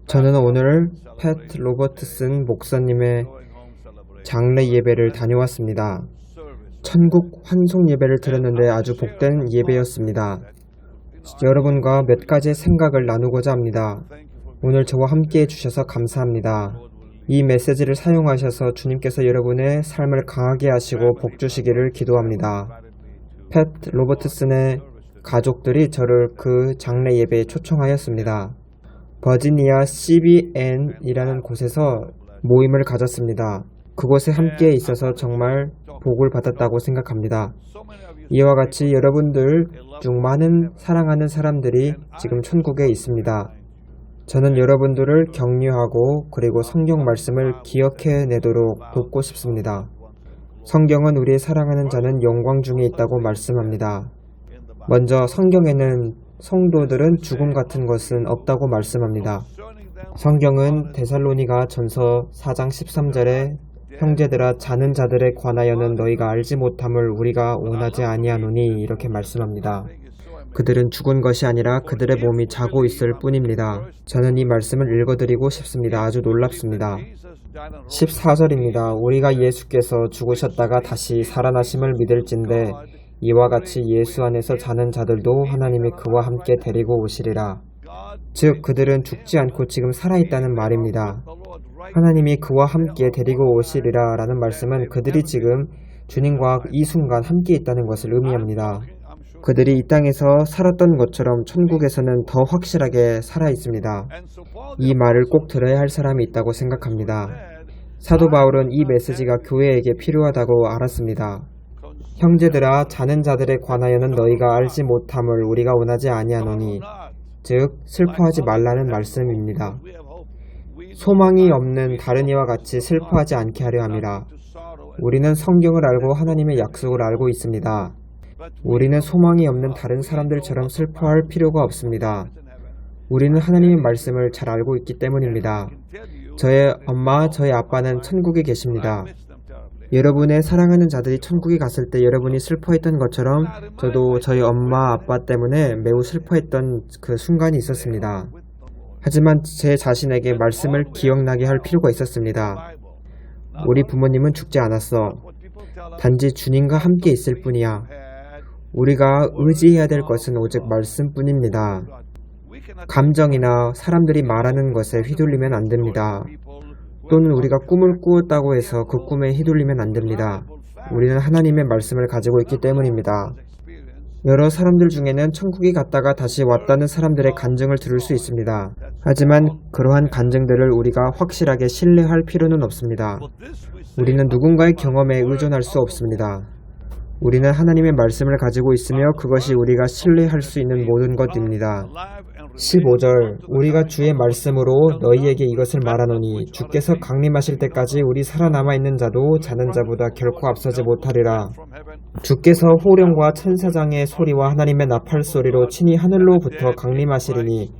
저는 오늘 팻 로버트슨 목사님의 장례 예배를 다녀왔습니다. 천국 환송 예배를 들었는데 아주 복된 예배였습니다. 여러분과 몇 가지의 생각을 나누고자 합니다. 오늘 저와 함께 해주셔서 감사합니다. 이 메시지를 사용하셔서 주님께서 여러분의 삶을 강하게 하시고 복 주시기를 기도합니다. 팻 로버트슨의 가족들이 저를 그 장례 예배에 초청하였습니다. 버지니아 CBN이라는 곳에서 모임을 가졌습니다. 그곳에 함께 있어서 정말 복을 받았다고 생각합니다. 이와 같이 여러분들 중 많은 사랑하는 사람들이 지금 천국에 있습니다. 저는 여러분들을 격려하고 그리고 성경 말씀을 기억해내도록 돕고 싶습니다. 성경은 우리의 사랑하는 자는 영광 중에 있다고 말씀합니다. 먼저 성경에는 성도들은 죽음 같은 것은 없다고 말씀합니다. 성경은 데살로니가 전서 4장 13절에 형제들아 자는 자들에 관하여는 너희가 알지 못함을 우리가 원하지 아니하노니 이렇게 말씀합니다. 그들은 죽은 것이 아니라 그들의 몸이 자고 있을 뿐입니다. 저는 이 말씀을 읽어드리고 싶습니다. 아주 놀랍습니다. 14절입니다. 우리가 예수께서 죽으셨다가 다시 살아나심을 믿을진대 이와 같이 예수 안에서 자는 자들도 하나님이 그와 함께 데리고 오시리라. 즉 그들은 죽지 않고 지금 살아있다는 말입니다. 하나님이 그와 함께 데리고 오시리라 라는 말씀은 그들이 지금 주님과 이 순간 함께 있다는 것을 의미합니다. 그들이 이 땅에서 살았던 것처럼 천국에서는 더 확실하게 살아있습니다. 이 말을 꼭 들어야 할 사람이 있다고 생각합니다. 사도 바울은 이 메시지가 교회에게 필요하다고 알았습니다. 형제들아 자는 자들에 관하여는 너희가 알지 못함을 우리가 원하지 아니하노니 즉 슬퍼하지 말라는 말씀입니다. 소망이 없는 다른 이와 같이 슬퍼하지 않게 하려 함이라. 우리는 성경을 알고 하나님의 약속을 알고 있습니다. 우리는 소망이 없는 다른 사람들처럼 슬퍼할 필요가 없습니다. 우리는 하나님의 말씀을 잘 알고 있기 때문입니다. 저의 엄마, 저의 아빠는 천국에 계십니다. 여러분의 사랑하는 자들이 천국에 갔을 때 여러분이 슬퍼했던 것처럼 저도 저희 엄마, 아빠 때문에 매우 슬퍼했던 그 순간이 있었습니다. 하지만 제 자신에게 말씀을 기억나게 할 필요가 있었습니다. 우리 부모님은 죽지 않았어. 단지 주님과 함께 있을 뿐이야. 우리가 의지해야 될 것은 오직 말씀뿐입니다. 감정이나 사람들이 말하는 것에 휘둘리면 안 됩니다. 또는 우리가 꿈을 꾸었다고 해서 그 꿈에 휘둘리면 안 됩니다. 우리는 하나님의 말씀을 가지고 있기 때문입니다. 여러 사람들 중에는 천국에 갔다가 다시 왔다는 사람들의 간증을 들을 수 있습니다. 하지만 그러한 간증들을 우리가 확실하게 신뢰할 필요는 없습니다. 우리는 누군가의 경험에 의존할 수 없습니다. 우리는 하나님의 말씀을 가지고 있으며 그것이 우리가 신뢰할 수 있는 모든 것입니다. 15절 우리가 주의 말씀으로 너희에게 이것을 말하노니 주께서 강림하실 때까지 우리 살아남아 있는 자도 자는 자보다 결코 앞서지 못하리라. 주께서 호령과 천사장의 소리와 하나님의 나팔 소리로 친히 하늘로부터 강림하시리니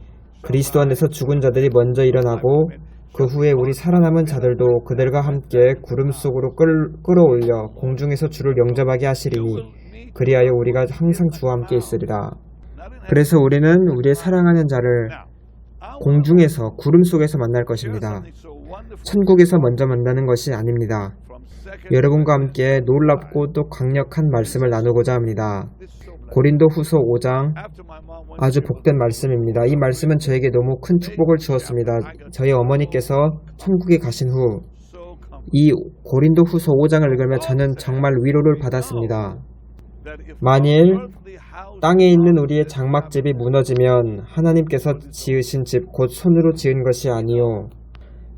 그리스도 안에서 죽은 자들이 먼저 일어나고 그 후에 우리 살아남은 자들도 그들과 함께 구름 속으로 끌어올려 공중에서 주를 영접하게 하시리니 그리하여 우리가 항상 주와 함께 있으리라. 그래서 우리는 우리의 사랑하는 자를 공중에서 구름 속에서 만날 것입니다. 천국에서 먼저 만나는 것이 아닙니다. 여러분과 함께 놀랍고 또 강력한 말씀을 나누고자 합니다. 고린도 후서 5장 아주 복된 말씀입니다. 이 말씀은 저에게 너무 큰 축복을 주었습니다. 저희 어머니께서 천국에 가신 후 이 고린도 후서 5장을 읽으며 저는 정말 위로를 받았습니다. 만일 땅에 있는 우리의 장막집이 무너지면 하나님께서 지으신 집 곧 손으로 지은 것이 아니요.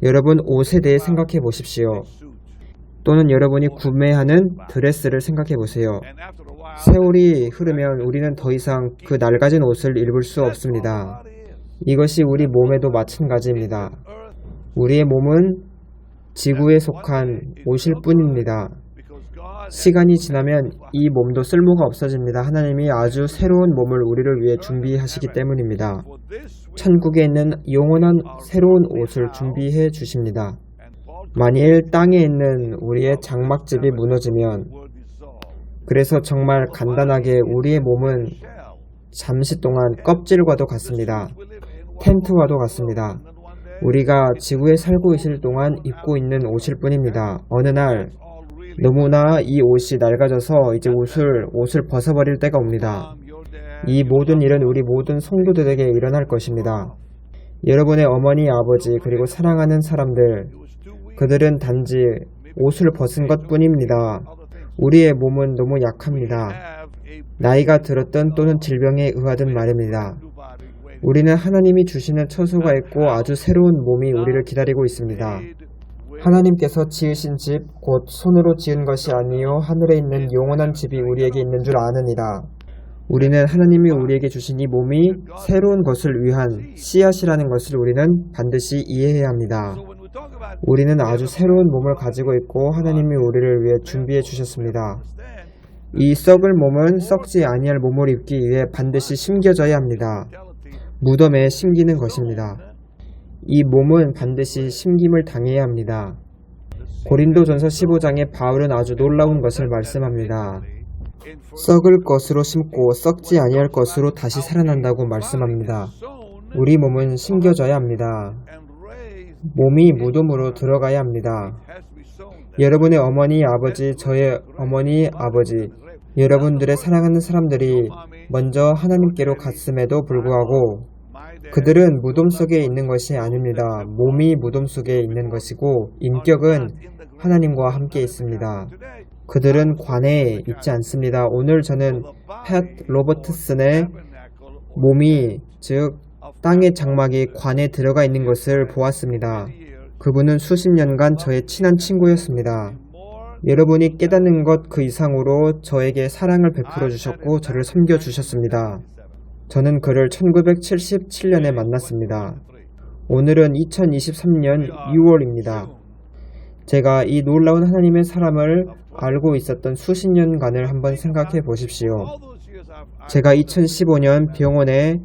여러분 옷에 대해 생각해 보십시오. 또는 여러분이 구매하는 드레스를 생각해 보세요. 세월이 흐르면 우리는 더 이상 그 낡아진 옷을 입을 수 없습니다. 이것이 우리 몸에도 마찬가지입니다. 우리의 몸은 지구에 속한 옷일 뿐입니다. 시간이 지나면 이 몸도 쓸모가 없어집니다. 하나님이 아주 새로운 몸을 우리를 위해 준비하시기 때문입니다. 천국에 있는 영원한 새로운 옷을 준비해 주십니다. 만일 땅에 있는 우리의 장막집이 무너지면 그래서 정말 간단하게 우리의 몸은 잠시 동안 껍질과도 같습니다. 텐트와도 같습니다. 우리가 지구에 살고 있을 동안 입고 있는 옷일 뿐입니다. 어느 날 너무나 이 옷이 낡아져서 이제 옷을 벗어버릴 때가 옵니다. 이 모든 일은 우리 모든 성도들에게 일어날 것입니다. 여러분의 어머니, 아버지, 그리고 사랑하는 사람들, 그들은 단지 옷을 벗은 것 뿐입니다. 우리의 몸은 너무 약합니다. 나이가 들었든 또는 질병에 의하든 말입니다. 우리는 하나님이 주시는 처소가 있고 아주 새로운 몸이 우리를 기다리고 있습니다. 하나님께서 지으신 집, 곧 손으로 지은 것이 아니요 하늘에 있는 영원한 집이 우리에게 있는 줄 아느니라. 우리는 하나님이 우리에게 주신 이 몸이 새로운 것을 위한 씨앗이라는 것을 우리는 반드시 이해해야 합니다. 우리는 아주 새로운 몸을 가지고 있고 하나님이 우리를 위해 준비해 주셨습니다. 이 썩을 몸은 썩지 아니할 몸을 입기 위해 반드시 심겨져야 합니다. 무덤에 심기는 것입니다. 이 몸은 반드시 심김을 당해야 합니다. 고린도전서 15장에 바울은 아주 놀라운 것을 말씀합니다. 썩을 것으로 심고 썩지 아니할 것으로 다시 살아난다고 말씀합니다. 우리 몸은 심겨져야 합니다. 몸이 무덤으로 들어가야 합니다. 여러분의 어머니, 아버지, 저의 어머니, 아버지, 여러분들의 사랑하는 사람들이 먼저 하나님께로 갔음에도 불구하고 그들은 무덤 속에 있는 것이 아닙니다. 몸이 무덤 속에 있는 것이고 인격은 하나님과 함께 있습니다. 그들은 관에 있지 않습니다. 오늘 저는 팻 로버트슨의 몸이, 즉 땅의 장막이 관에 들어가 있는 것을 보았습니다. 그분은 수십 년간 저의 친한 친구였습니다. 여러분이 깨닫는 것 그 이상으로 저에게 사랑을 베풀어 주셨고 저를 섬겨 주셨습니다. 저는 그를 1977년에 만났습니다. 오늘은 2023년 6월입니다. 제가 이 놀라운 하나님의 사람을 알고 있었던 수십 년간을 한번 생각해 보십시오. 제가 2015년 병원에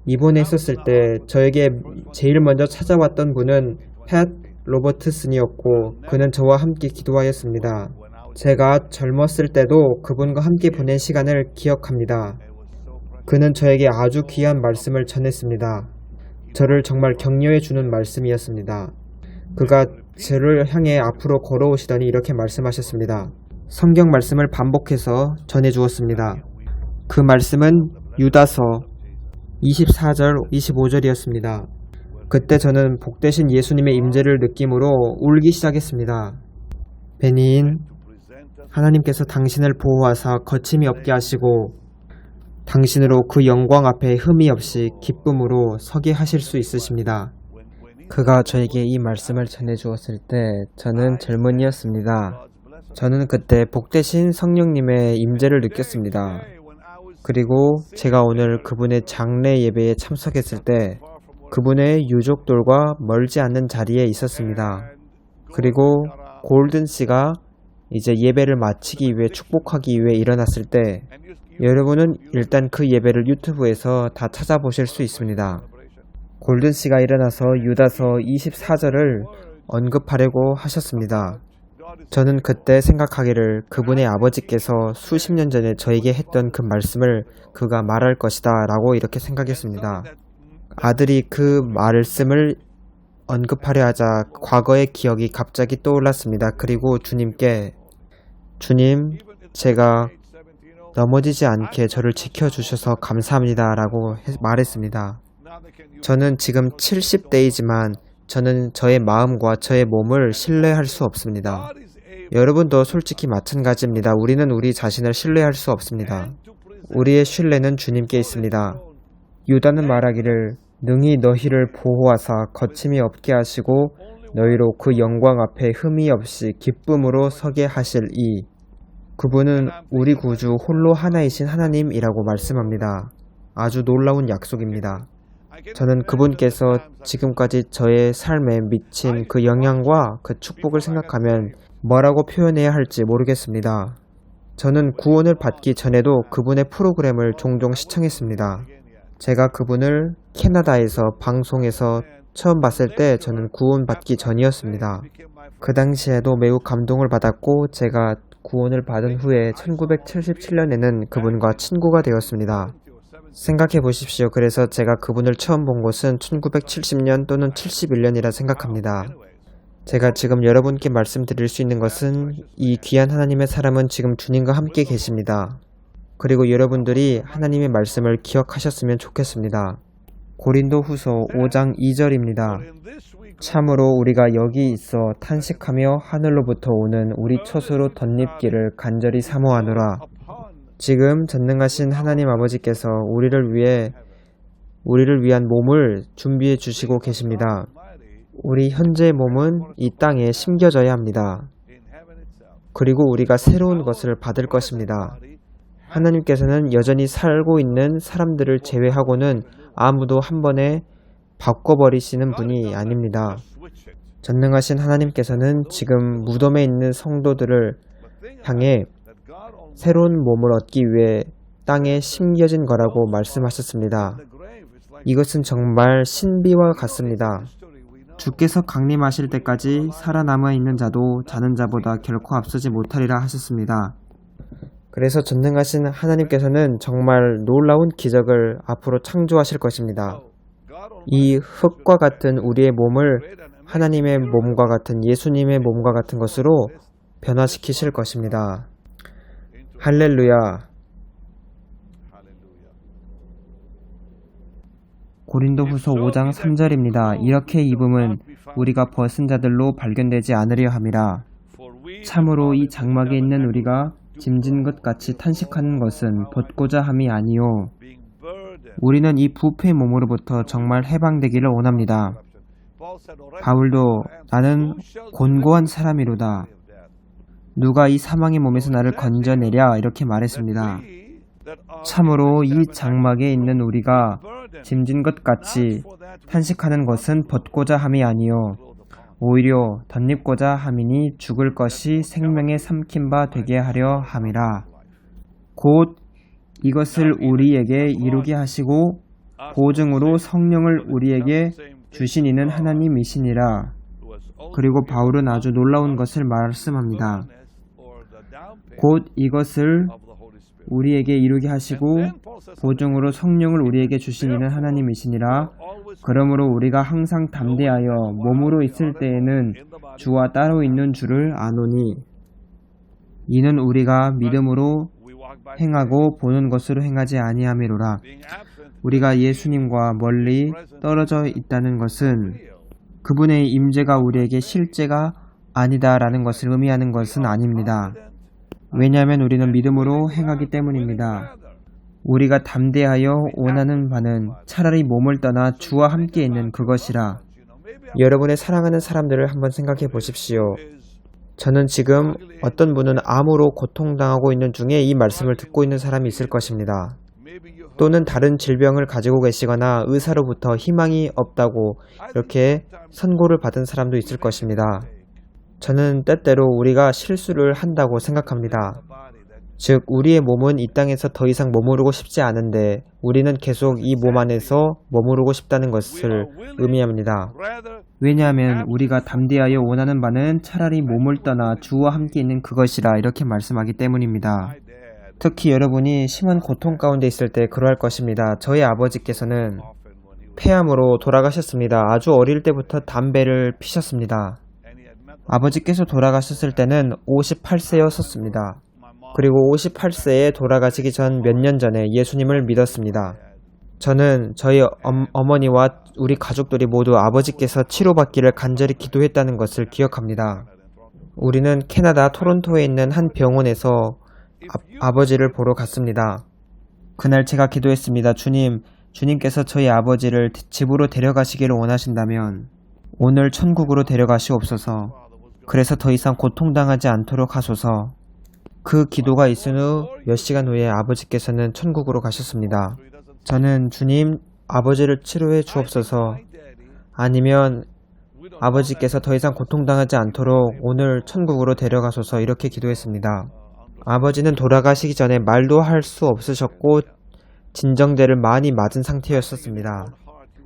입원해 있었을 때 저에게 제일 먼저 찾아왔던 분은 팻 로버트슨이었고 그는 저와 함께 기도하였습니다. 제가 젊었을 때도 그분과 함께 보낸 시간을 기억합니다. 그는 저에게 아주 귀한 말씀을 전했습니다. 저를 정말 격려해 주는 말씀이었습니다. 그가 저를 향해 앞으로 걸어오시더니 이렇게 말씀하셨습니다. 성경 말씀을 반복해서 전해주었습니다. 그 말씀은 유다서 24절, 25절이었습니다. 그때 저는 복되신 예수님의 임재를 느낌으로 울기 시작했습니다. 베니인, 하나님께서 당신을 보호하사 거침이 없게 하시고 당신으로 그 영광 앞에 흠이 없이 기쁨으로 서게 하실 수 있으십니다. 그가 저에게 이 말씀을 전해주었을 때 저는 젊은이였습니다. 저는 그때 복되신 성령님의 임재를 느꼈습니다. 그리고 제가 오늘 그분의 장례 예배에 참석했을 때 그분의 유족들과 멀지 않는 자리에 있었습니다. 그리고 골든 씨가 이제 예배를 마치기 위해 축복하기 위해 일어났을 때 여러분은 일단 그 예배를 유튜브에서 다 찾아보실 수 있습니다. 골든 씨가 일어나서 유다서 24절을 언급하려고 하셨습니다. 저는 그때 생각하기를 그분의 아버지께서 수십 년 전에 저에게 했던 그 말씀을 그가 말할 것이다 라고 이렇게 생각했습니다. 아들이 그 말씀을 언급하려 하자 과거의 기억이 갑자기 떠올랐습니다. 그리고 주님께 주님, 제가 넘어지지 않게 저를 지켜주셔서 감사합니다 라고 말했습니다. 저는 지금 70대이지만 저는 저의 마음과 저의 몸을 신뢰할 수 없습니다. 여러분도 솔직히 마찬가지입니다. 우리는 우리 자신을 신뢰할 수 없습니다. 우리의 신뢰는 주님께 있습니다. 유다는 말하기를 능히 너희를 보호하사 거침이 없게 하시고 너희로 그 영광 앞에 흠이 없이 기쁨으로 서게 하실 이. 그분은 우리 구주 홀로 하나이신 하나님이라고 말씀합니다. 아주 놀라운 약속입니다. 저는 그분께서 지금까지 저의 삶에 미친 그 영향과 그 축복을 생각하면 뭐라고 표현해야 할지 모르겠습니다. 저는 구원을 받기 전에도 그분의 프로그램을 종종 시청했습니다. 제가 그분을 캐나다에서 방송에서 처음 봤을 때 저는 구원받기 전이었습니다. 그 당시에도 매우 감동을 받았고 제가 구원을 받은 후에 1977년에는 그분과 친구가 되었습니다. 생각해 보십시오. 그래서 제가 그분을 처음 본 곳은 1970년 또는 71년이라 생각합니다. 제가 지금 여러분께 말씀드릴 수 있는 것은 이 귀한 하나님의 사람은 지금 주님과 함께 계십니다. 그리고 여러분들이 하나님의 말씀을 기억하셨으면 좋겠습니다. 고린도 후서 5장 2절입니다. 참으로 우리가 여기 있어 탄식하며 하늘로부터 오는 우리 처소로 덧입기를 간절히 사모하노라. 지금 전능하신 하나님 아버지께서 우리를 위한 몸을 준비해 주시고 계십니다. 우리 현재의 몸은 이 땅에 심겨져야 합니다. 그리고 우리가 새로운 것을 받을 것입니다. 하나님께서는 여전히 살고 있는 사람들을 제외하고는 아무도 한 번에 바꿔버리시는 분이 아닙니다. 전능하신 하나님께서는 지금 무덤에 있는 성도들을 향해 새로운 몸을 얻기 위해 땅에 심겨진 거라고 말씀하셨습니다. 이것은 정말 신비와 같습니다. 주께서 강림하실 때까지 살아남아 있는 자도 자는 자보다 결코 앞서지 못하리라 하셨습니다. 그래서 전능하신 하나님께서는 정말 놀라운 기적을 앞으로 창조하실 것입니다. 이 흙과 같은 우리의 몸을 하나님의 몸과 같은 예수님의 몸과 같은 것으로 변화시키실 것입니다. 할렐루야. 고린도후서 5장 3절입니다. 이렇게 입음은 우리가 벗은 자들로 발견되지 않으려 함이라. 참으로 이 장막에 있는 우리가 짐진 것 같이 탄식하는 것은 벗고자 함이 아니요. 우리는 이 부패 몸으로부터 정말 해방되기를 원합니다. 바울도 나는 곤고한 사람이로다. 누가 이 사망의 몸에서 나를 건져내랴 이렇게 말했습니다. 참으로 이 장막에 있는 우리가 짐진 것 같이 탄식하는 것은 벗고자 함이 아니요 오히려 덧입고자 함이니 죽을 것이 생명에 삼킨 바 되게 하려 함이라. 곧 이것을 우리에게 이루게 하시고 보증으로 성령을 우리에게 주신 이는 하나님이시니라. 그리고 바울은 아주 놀라운 것을 말씀합니다. 곧 이것을 우리에게 이루게 하시고 보증으로 성령을 우리에게 주신 이는 하나님이시니라. 그러므로 우리가 항상 담대하여 몸으로 있을 때에는 주와 따로 있는 줄을 아노니 이는 우리가 믿음으로 행하고 보는 것으로 행하지 아니함이로라. 우리가 예수님과 멀리 떨어져 있다는 것은 그분의 임재가 우리에게 실제가 아니다라는 것을 의미하는 것은 아닙니다. 왜냐하면 우리는 믿음으로 행하기 때문입니다. 우리가 담대하여 원하는 바는 차라리 몸을 떠나 주와 함께 있는 그것이라. 여러분의 사랑하는 사람들을 한번 생각해 보십시오. 저는 지금 어떤 분은 암으로 고통당하고 있는 중에 이 말씀을 듣고 있는 사람이 있을 것입니다. 또는 다른 질병을 가지고 계시거나 의사로부터 희망이 없다고 이렇게 선고를 받은 사람도 있을 것입니다. 저는 때때로 우리가 실수를 한다고 생각합니다. 즉, 우리의 몸은 이 땅에서 더 이상 머무르고 싶지 않은데 우리는 계속 이 몸 안에서 머무르고 싶다는 것을 의미합니다. 왜냐하면 우리가 담대하여 원하는 바는 차라리 몸을 떠나 주와 함께 있는 그것이라 이렇게 말씀하기 때문입니다. 특히 여러분이 심한 고통 가운데 있을 때 그러할 것입니다. 저희 아버지께서는 폐암으로 돌아가셨습니다. 아주 어릴 때부터 담배를 피셨습니다. 아버지께서 돌아가셨을 때는 58세였었습니다. 그리고 58세에 돌아가시기 전 몇 년 전에 예수님을 믿었습니다. 저는 저희 어머니와 우리 가족들이 모두 아버지께서 치료받기를 간절히 기도했다는 것을 기억합니다. 우리는 캐나다 토론토에 있는 한 병원에서 아버지를 보러 갔습니다. 그날 제가 기도했습니다. 주님께서 저희 아버지를 집으로 데려가시기를 원하신다면 오늘 천국으로 데려가시옵소서. 그래서 더 이상 고통당하지 않도록 하소서. 그 기도가 있은 후 몇 시간 후에 아버지께서는 천국으로 가셨습니다. 저는 주님, 아버지를 치료해 주옵소서. 아니면 아버지께서 더 이상 고통당하지 않도록 오늘 천국으로 데려가소서 이렇게 기도했습니다. 아버지는 돌아가시기 전에 말도 할 수 없으셨고 진정제를 많이 맞은 상태였었습니다.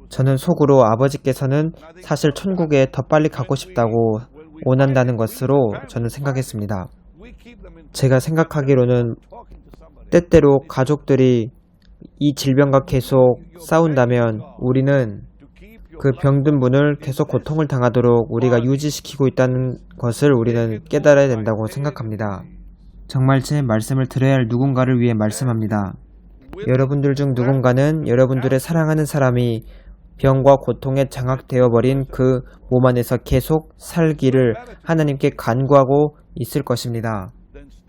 저는 속으로 아버지께서는 사실 천국에 더 빨리 가고 싶다고 원한다는 것으로 저는 생각했습니다. 제가 생각하기로는 때때로 가족들이 이 질병과 계속 싸운다면 우리는 그 병든 분을 계속 고통을 당하도록 우리가 유지시키고 있다는 것을 우리는 깨달아야 된다고 생각합니다. 정말 제 말씀을 들어야 할 누군가를 위해 말씀합니다. 여러분들 중 누군가는 여러분들의 사랑하는 사람이 병과 고통에 장악되어 버린 그 몸 안에서 계속 살기를 하나님께 간구하고 있을 것입니다.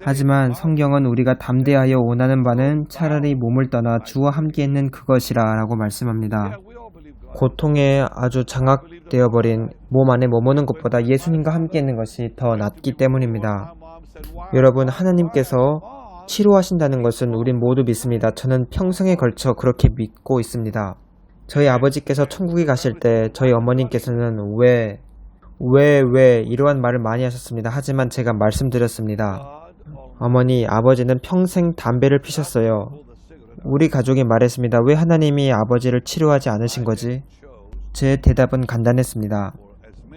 하지만 성경은 우리가 담대하여 원하는 바는 차라리 몸을 떠나 주와 함께 있는 그것이라 라고 말씀합니다. 고통에 아주 장악되어 버린 몸 안에 머무는 것보다 예수님과 함께 있는 것이 더 낫기 때문입니다. 여러분, 하나님께서 치료하신다는 것은 우린 모두 믿습니다. 저는 평생에 걸쳐 그렇게 믿고 있습니다. 저희 아버지께서 천국에 가실 때 저희 어머님께서는 왜 이러한 말을 많이 하셨습니다. 하지만 제가 말씀드렸습니다. 어머니, 아버지는 평생 담배를 피셨어요. 우리 가족이 말했습니다. 왜 하나님이 아버지를 치료하지 않으신 거지? 제 대답은 간단했습니다.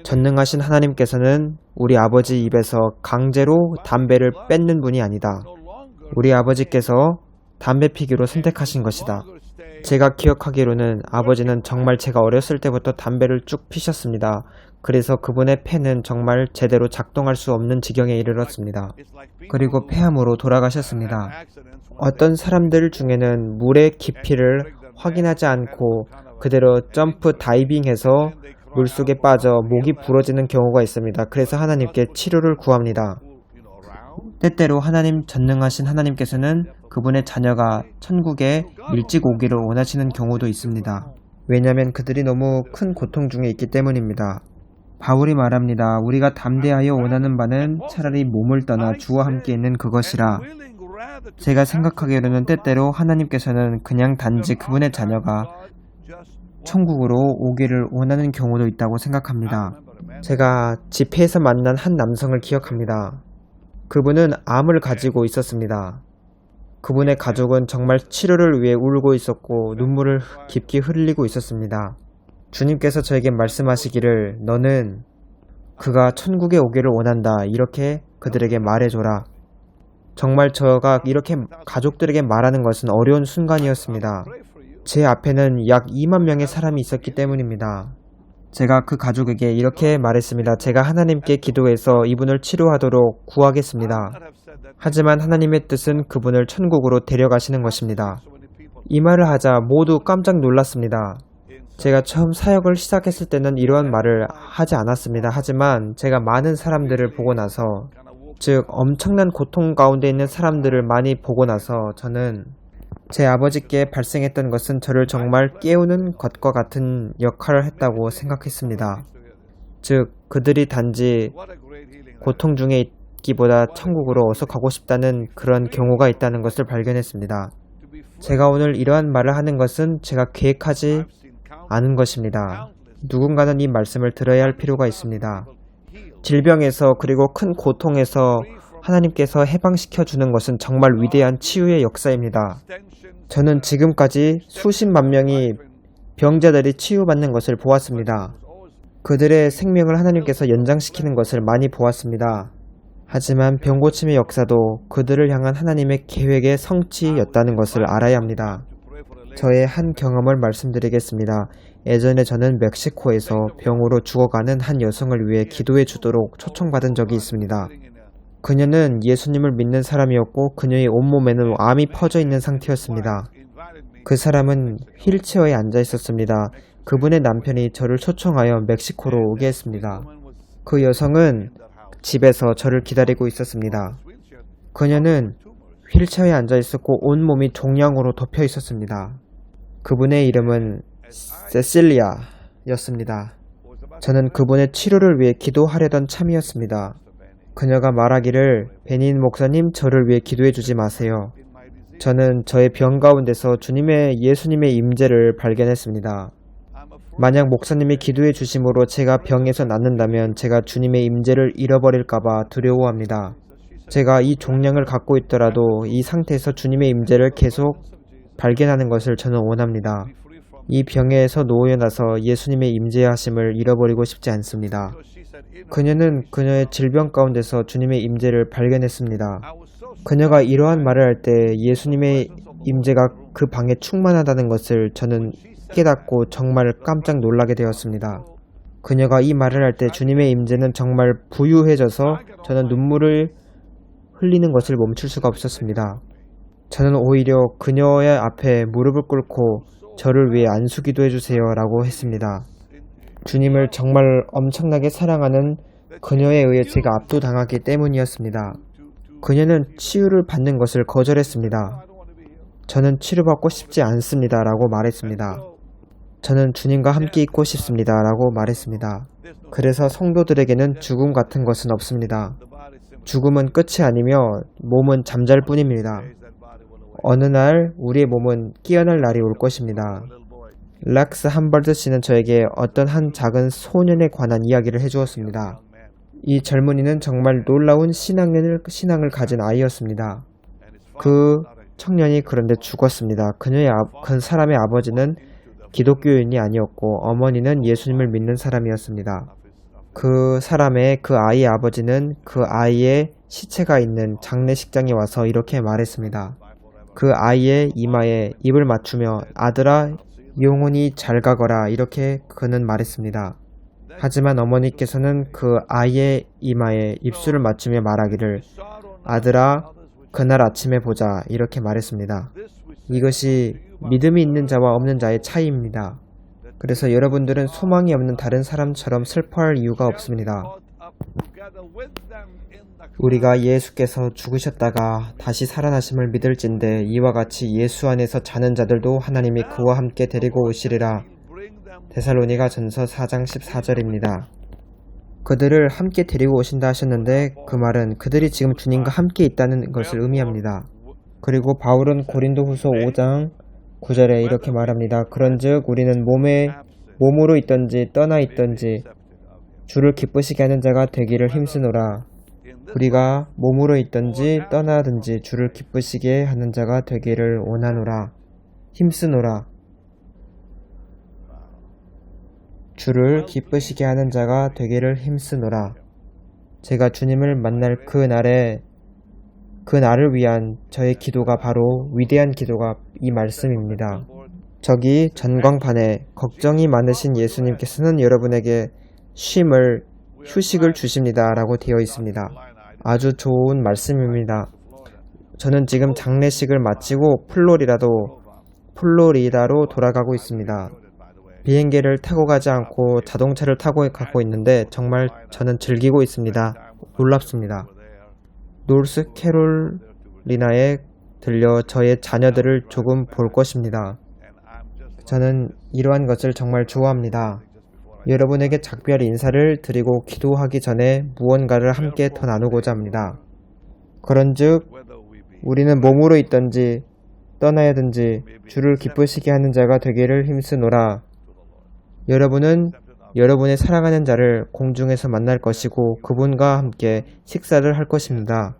전능하신 하나님께서는 우리 아버지 입에서 강제로 담배를 뺏는 분이 아니다. 우리 아버지께서 담배 피기로 선택하신 것이다. 제가 기억하기로는 아버지는 정말 제가 어렸을 때부터 담배를 쭉 피셨습니다. 그래서 그분의 폐는 정말 제대로 작동할 수 없는 지경에 이르렀습니다. 그리고 폐암으로 돌아가셨습니다. 어떤 사람들 중에는 물의 깊이를 확인하지 않고 그대로 점프 다이빙해서 물속에 빠져 목이 부러지는 경우가 있습니다. 그래서 하나님께 치료를 구합니다. 때때로 하나님 전능하신 하나님께서는 그분의 자녀가 천국에 일찍 오기를 원하시는 경우도 있습니다. 왜냐하면 그들이 너무 큰 고통 중에 있기 때문입니다. 바울이 말합니다. 우리가 담대하여 원하는 바는 차라리 몸을 떠나 주와 함께 있는 그것이라. 제가 생각하기로는 때때로 하나님께서는 그냥 단지 그분의 자녀가 천국으로 오기를 원하는 경우도 있다고 생각합니다. 제가 집회에서 만난 한 남성을 기억합니다. 그분은 암을 가지고 있었습니다. 그분의 가족은 정말 치료를 위해 울고 있었고 눈물을 깊이 흘리고 있었습니다. 주님께서 저에게 말씀하시기를 너는 그가 천국에 오기를 원한다. 이렇게 그들에게 말해줘라. 정말 저가 이렇게 가족들에게 말하는 것은 어려운 순간이었습니다. 제 앞에는 약 2만 명의 사람이 있었기 때문입니다. 제가 그 가족에게 이렇게 말했습니다. 제가 하나님께 기도해서 이분을 치료하도록 구하겠습니다. 하지만 하나님의 뜻은 그분을 천국으로 데려가시는 것입니다. 이 말을 하자 모두 깜짝 놀랐습니다. 제가 처음 사역을 시작했을 때는 이러한 말을 하지 않았습니다. 하지만 제가 많은 사람들을 보고 나서, 즉 엄청난 고통 가운데 있는 사람들을 많이 보고 나서 저는 제 아버지께 발생했던 것은 저를 정말 깨우는 것과 같은 역할을 했다고 생각했습니다. 즉 그들이 단지 고통 중에 있기보다 천국으로 어서 가고 싶다는 그런 경우가 있다는 것을 발견했습니다. 제가 오늘 이러한 말을 하는 것은 제가 계획하지 않은 것입니다. 누군가는 이 말씀을 들어야 할 필요가 있습니다. 질병에서 그리고 큰 고통에서 하나님께서 해방시켜 주는 것은 정말 위대한 치유의 역사입니다. 저는 지금까지 수십만 명이 병자들이 치유받는 것을 보았습니다. 그들의 생명을 하나님께서 연장시키는 것을 많이 보았습니다. 하지만 병고침의 역사도 그들을 향한 하나님의 계획의 성취였다는 것을 알아야 합니다. 저의 한 경험을 말씀드리겠습니다. 예전에 저는 멕시코에서 병으로 죽어가는 한 여성을 위해 기도해 주도록 초청받은 적이 있습니다. 그녀는 예수님을 믿는 사람이었고 그녀의 온몸에는 암이 퍼져 있는 상태였습니다. 그 사람은 휠체어에 앉아 있었습니다. 그분의 남편이 저를 초청하여 멕시코로 오게 했습니다. 그 여성은 집에서 저를 기다리고 있었습니다. 그녀는 휠체어에 앉아 있었고 온몸이 종양으로 덮여 있었습니다. 그분의 이름은 세실리아였습니다. 저는 그분의 치료를 위해 기도하려던 참이었습니다. 그녀가 말하기를 베닌 목사님 저를 위해 기도해 주지 마세요. 저는 저의 병 가운데서 예수님의 임재를 발견했습니다. 만약 목사님이 기도해 주심으로 제가 병에서 낫는다면 제가 주님의 임재를 잃어버릴까봐 두려워합니다. 제가 이 종양을 갖고 있더라도 이 상태에서 주님의 임재를 계속 발견하는 것을 저는 원합니다. 이 병에서 놓여나서 예수님의 임재하심을 잃어버리고 싶지 않습니다. 그녀는 그녀의 질병 가운데서 주님의 임재를 발견했습니다. 그녀가 이러한 말을 할 때 예수님의 임재가 그 방에 충만하다는 것을 저는 깨닫고 정말 깜짝 놀라게 되었습니다. 그녀가 이 말을 할 때 주님의 임재는 정말 부유해져서 저는 눈물을 흘리는 것을 멈출 수가 없었습니다. 저는 오히려 그녀의 앞에 무릎을 꿇고 저를 위해 안수기도 해주세요 라고 했습니다. 주님을 정말 엄청나게 사랑하는 그녀에 의해 제가 압도당하기 때문이었습니다. 그녀는 치유를 받는 것을 거절했습니다. 저는 치료받고 싶지 않습니다 라고 말했습니다. 저는 주님과 함께 있고 싶습니다 라고 말했습니다. 그래서 성도들에게는 죽음 같은 것은 없습니다. 죽음은 끝이 아니며 몸은 잠잘 뿐입니다. 어느 날 우리의 몸은 깨어날 날이 올 것입니다. 락스 함버드 씨는 저에게 어떤 한 작은 소년에 관한 이야기를 해주었습니다. 이 젊은이는 정말 놀라운 신앙을 가진 아이였습니다. 그 청년이 그런데 죽었습니다. 그 사람의 아버지는 기독교인이 아니었고 어머니는 예수님을 믿는 사람이었습니다. 그 아이의 아버지는 그 아이의 시체가 있는 장례식장에 와서 이렇게 말했습니다. 그 아이의 이마에 입을 맞추며 아들아 영원히 잘 가거라 이렇게 그는 말했습니다. 하지만 어머니께서는 그 아이의 이마에 입술을 맞추며 말하기를 아들아 그날 아침에 보자 이렇게 말했습니다. 이것이 믿음이 있는 자와 없는 자의 차이입니다. 그래서 여러분들은 소망이 없는 다른 사람처럼 슬퍼할 이유가 없습니다. 우리가 예수께서 죽으셨다가 다시 살아나심을 믿을진대 이와 같이 예수 안에서 자는 자들도 하나님이 그와 함께 데리고 오시리라. 데살로니가 전서 4장 14절입니다. 그들을 함께 데리고 오신다 하셨는데 그 말은 그들이 지금 주님과 함께 있다는 것을 의미합니다. 그리고 바울은 고린도 후서 5장 9절에 이렇게 말합니다. 그런즉 우리는 몸으로 있든지 떠나 있든지 주를 기쁘시게 하는 자가 되기를 힘쓰노라. 우리가 몸으로 있든지 떠나든지 주를 기쁘시게 하는 자가 되기를 원하노라. 힘쓰노라. 주를 기쁘시게 하는 자가 되기를 힘쓰노라. 제가 주님을 만날 그 날을 위한 저의 기도가 바로 위대한 기도가 이 말씀입니다. 저기 전광판에 걱정이 많으신 예수님께서는 여러분에게 휴식을 주십니다 라고 되어 있습니다. 아주 좋은 말씀입니다. 저는 지금 장례식을 마치고 플로리다로 돌아가고 있습니다. 비행기를 타고 가지 않고 자동차를 타고 가고 있는데 정말 저는 즐기고 있습니다. 놀랍습니다. 노스캐롤리나에 들려 저의 자녀들을 조금 볼 것입니다. 저는 이러한 것을 정말 좋아합니다. 여러분에게 작별 인사를 드리고 기도하기 전에 무언가를 함께 더 나누고자 합니다. 그런즉 우리는 몸으로 있든지 떠나야든지 주를 기쁘시게 하는 자가 되기를 힘쓰노라. 여러분은 여러분의 사랑하는 자를 공중에서 만날 것이고 그분과 함께 식사를 할 것입니다.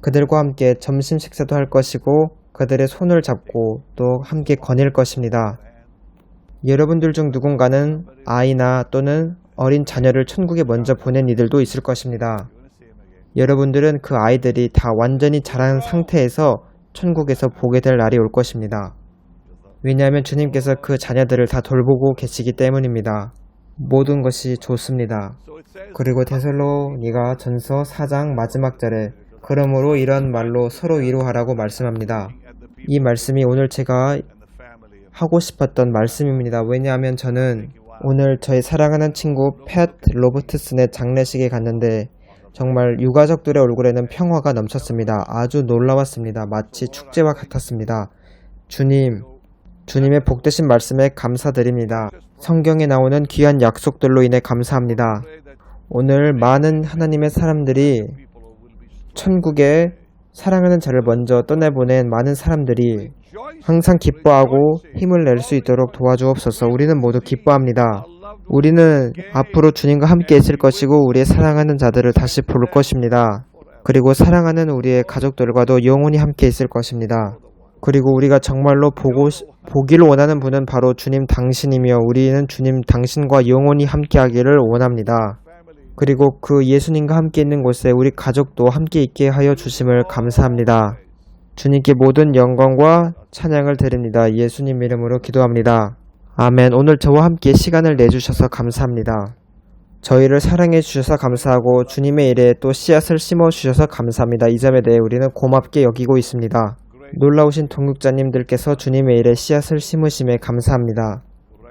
그들과 함께 점심 식사도 할 것이고 그들의 손을 잡고 또 함께 거닐 것입니다. 여러분들 중 누군가는 아이나 또는 어린 자녀를 천국에 먼저 보낸 이들도 있을 것입니다. 여러분들은 그 아이들이 다 완전히 자란 상태에서 천국에서 보게 될 날이 올 것입니다. 왜냐하면 주님께서 그 자녀들을 다 돌보고 계시기 때문입니다. 모든 것이 좋습니다. 그리고 데살로니가 전서 4장 마지막 절에 그러므로 이런 말로 서로 위로하라고 말씀합니다. 이 말씀이 오늘 제가 하고 싶었던 말씀입니다. 왜냐하면 저는 오늘 저희 사랑하는 친구 팻 로버트슨의 장례식에 갔는데 정말 유가족들의 얼굴에는 평화가 넘쳤습니다. 아주 놀라웠습니다. 마치 축제와 같았습니다. 주님의 복되신 말씀에 감사드립니다. 성경에 나오는 귀한 약속들로 인해 감사합니다. 오늘 많은 하나님의 사람들이 천국에 사랑하는 자를 먼저 떠내보낸 많은 사람들이 항상 기뻐하고 힘을 낼 수 있도록 도와주옵소서. 우리는 모두 기뻐합니다. 우리는 앞으로 주님과 함께 있을 것이고 우리의 사랑하는 자들을 다시 볼 것입니다. 그리고 사랑하는 우리의 가족들과도 영원히 함께 있을 것입니다. 그리고 우리가 정말로 보기를 원하는 분은 바로 주님 당신이며 우리는 주님 당신과 영원히 함께 하기를 원합니다. 그리고 그 예수님과 함께 있는 곳에 우리 가족도 함께 있게 하여 주심을 감사합니다. 주님께 모든 영광과 찬양을 드립니다. 예수님 이름으로 기도합니다. 아멘. 오늘 저와 함께 시간을 내주셔서 감사합니다. 저희를 사랑해 주셔서 감사하고 주님의 일에 또 씨앗을 심어 주셔서 감사합니다. 이 점에 대해 우리는 고맙게 여기고 있습니다. 놀라우신 동역자님들께서 주님의 일에 씨앗을 심으심에 감사합니다.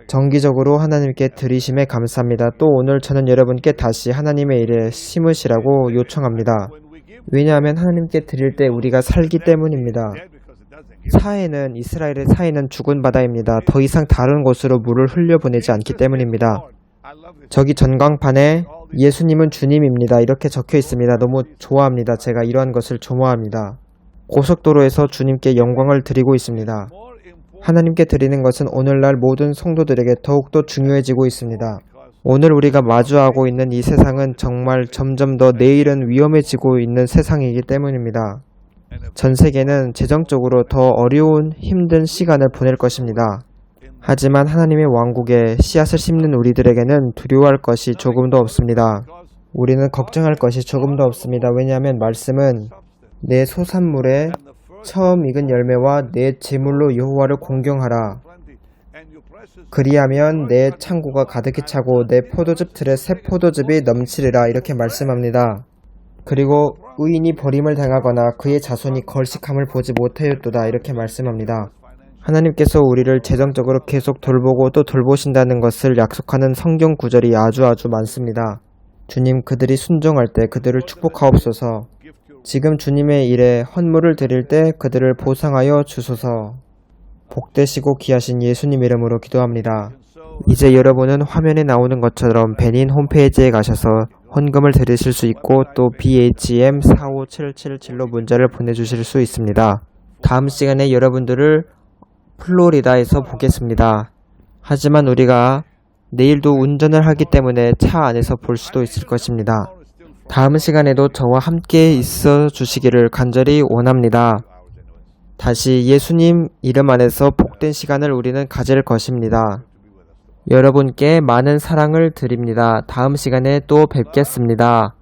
정기적으로 하나님께 드리심에 감사합니다. 또 오늘 저는 여러분께 다시 하나님의 일에 심으시라고 요청합니다. 왜냐하면 하나님께 드릴 때 우리가 살기 때문입니다. 사해는 이스라엘의 사해는 죽은 바다입니다. 더 이상 다른 곳으로 물을 흘려보내지 않기 때문입니다. 저기 전광판에 예수님은 주님입니다. 이렇게 적혀 있습니다. 너무 좋아합니다. 제가 이러한 것을 좋아합니다. 고속도로에서 주님께 영광을 드리고 있습니다. 하나님께 드리는 것은 오늘날 모든 성도들에게 더욱더 중요해지고 있습니다. 오늘 우리가 마주하고 있는 이 세상은 정말 점점 더 내일은 위험해지고 있는 세상이기 때문입니다. 전 세계는 재정적으로 더 어려운 힘든 시간을 보낼 것입니다. 하지만 하나님의 왕국에 씨앗을 심는 우리들에게는 두려워할 것이 조금도 없습니다. 우리는 걱정할 것이 조금도 없습니다. 왜냐하면 말씀은 내 소산물에 처음 익은 열매와 내 재물로 여호와를 공경하라. 그리하면 내 창고가 가득히 차고 내 포도즙 틀에 새 포도즙이 넘치리라. 이렇게 말씀합니다. 그리고 의인이 버림을 당하거나 그의 자손이 걸식함을 보지 못하였도다. 이렇게 말씀합니다. 하나님께서 우리를 재정적으로 계속 돌보고 또 돌보신다는 것을 약속하는 성경 구절이 아주 많습니다. 주님, 그들이 순종할 때 그들을 축복하옵소서. 지금 주님의 일에 헌물을 드릴 때 그들을 보상하여 주소서. 복되시고 귀하신 예수님 이름으로 기도합니다. 이제 여러분은 화면에 나오는 것처럼 베닌 홈페이지에 가셔서 헌금을 드리실 수 있고 또 BHM45777로 문자를 보내주실 수 있습니다. 다음 시간에 여러분들을 플로리다에서 보겠습니다. 하지만 우리가 내일도 운전을 하기 때문에 차 안에서 볼 수도 있을 것입니다. 다음 시간에도 저와 함께 있어 주시기를 간절히 원합니다. 다시 예수님 이름 안에서 복된 시간을 우리는 가질 것입니다. 여러분께 많은 사랑을 드립니다. 다음 시간에 또 뵙겠습니다.